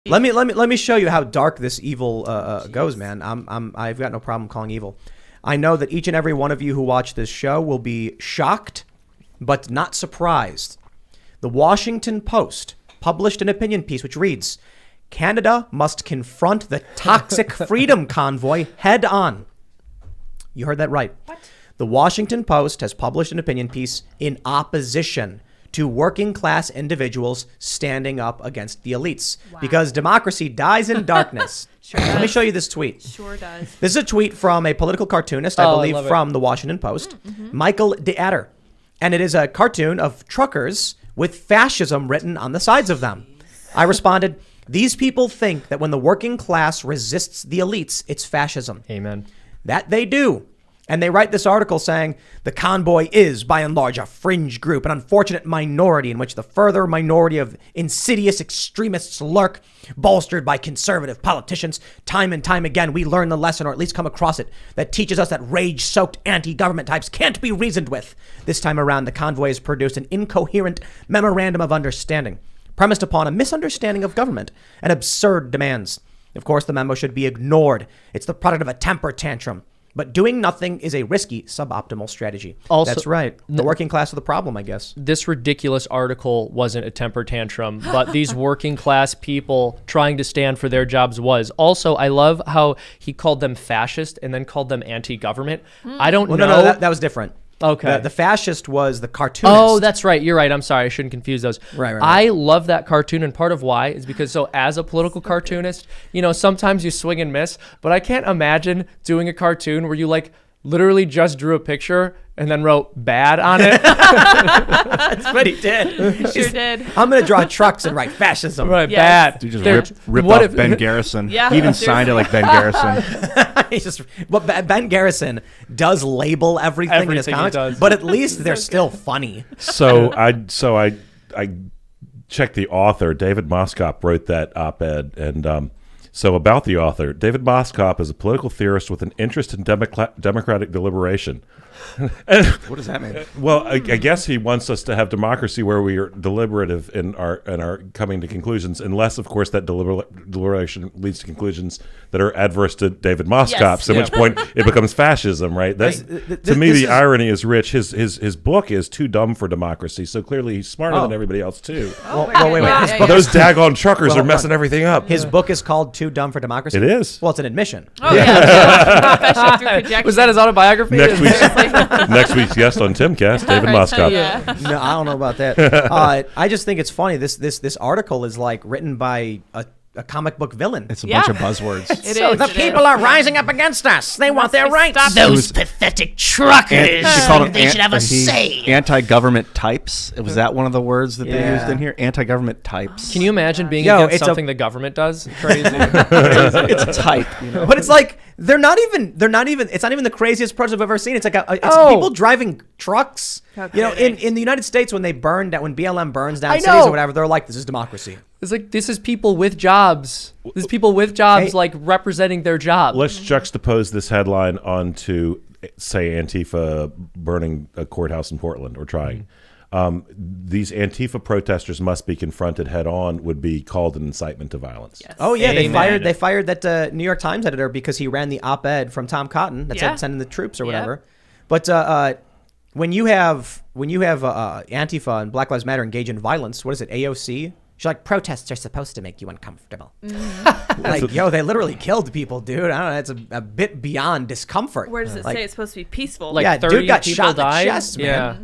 Let me show you how dark this evil goes, man. I've got no problem calling evil. I know that each and every one of you who watch this show will be shocked, but not surprised. The Washington Post published an opinion piece which reads, Canada must confront the toxic freedom convoy head on. You heard that right. What? The Washington Post has published an opinion piece in opposition to working class individuals standing up against the elites. Wow. Because democracy dies in darkness. Sure Let me does. show you this tweet. Sure does. This is a tweet from a political cartoonist, I believe, from the Washington Post, Michael DeAtter. And it is a cartoon of truckers with fascism written on the sides of them. I responded, these people think that when the working class resists the elites, it's fascism. Amen. That they do. And they write this article saying the convoy is, by and large, a fringe group, an unfortunate minority in which the further minority of insidious extremists lurk, bolstered by conservative politicians. Time and time again, we learn the lesson, or at least come across it, that teaches us that rage-soaked anti-government types can't be reasoned with. This time around, the convoy has produced an incoherent memorandum of understanding, premised upon a misunderstanding of government and absurd demands. Of course, the memo should be ignored. It's the product of a temper tantrum. But doing nothing is a risky, suboptimal strategy. Also, that's right. The working class are the problem, I guess. This ridiculous article wasn't a temper tantrum, but these working class people trying to stand for their jobs was. Also, I love how he called them fascist and then called them anti-government. I don't know. No, that was different. Okay. The fascist was the cartoonist. Oh, that's right. You're right. I'm sorry. I shouldn't confuse those. Right. I love that cartoon, and part of why is because, so as a political cartoonist, you know, sometimes you swing and miss, but I can't imagine doing a cartoon where you like literally just drew a picture and then wrote bad on it. That's what he did. Sure did. I'm going to draw trucks and write fascism. Right, Yes. bad. You just They're- rip what off if- Ben Garrison. Yeah, He even signed it like Ben Garrison. He's just, but Ben Garrison does label everything in his Everything he comics, does. but at least they're still funny. So I checked the author. David Moskop wrote that op-ed, and so about the author, David Moskop is a political theorist with an interest in democratic deliberation. What does that mean? Well, I guess he wants us to have democracy where we are deliberative in our coming to conclusions, unless, of course, that deliberation leads to conclusions that are adverse to David Moskop's, Yes. at which point it becomes fascism, right? That's, to me, the irony is rich. His book is too dumb for democracy, so clearly he's smarter than everybody else, too. Well, wait. Yeah, His yeah, book, yeah. Those daggone truckers Well, are messing everything up. his book is called Too Dumb for Democracy. It is. Well, it's an admission. Oh, yeah. Confession through projection. Was that his autobiography? Next week's guest on Timcast, David Moskop. Yeah. No, I don't know about that. I just think it's funny. This article is like written by a comic book villain. It's a Yeah. bunch of buzzwords. It So is, the it people is. are rising up against us. They want their be rights. stopped. Those pathetic truckers. They should have a say. Anti-government types. Was that one of the words that they Yeah. used in here? Anti-government types. Can you imagine being Yo, against it's a- something the government does? Crazy. It's a type. You know? But it's like they're not even. It's not even the craziest protest I've ever seen. It's like it's Oh. people driving trucks. How You know, kidding. in the United States when BLM burns down I cities know. or whatever, they're like, this is democracy. It's like, this is people with jobs. This is people with jobs, Hey. like representing their job. Let's juxtapose this headline onto, say, Antifa burning a courthouse in Portland or trying. These Antifa protesters must be confronted head on would be called an incitement to violence. Yes. Oh yeah, Amen. they fired that New York Times editor because he ran the op-ed from Tom Cotton that Yeah. said send in the troops or Yep. whatever. But when you have Antifa and Black Lives Matter engage in violence, what is it? AOC? She's like, protests are supposed to make you uncomfortable. Like, yo, they literally killed people, dude. I don't know. It's a bit beyond discomfort. Where does it Like, say it's supposed to be peaceful? Like yeah, 30 dude got people shot in the died? chest, man. Yeah.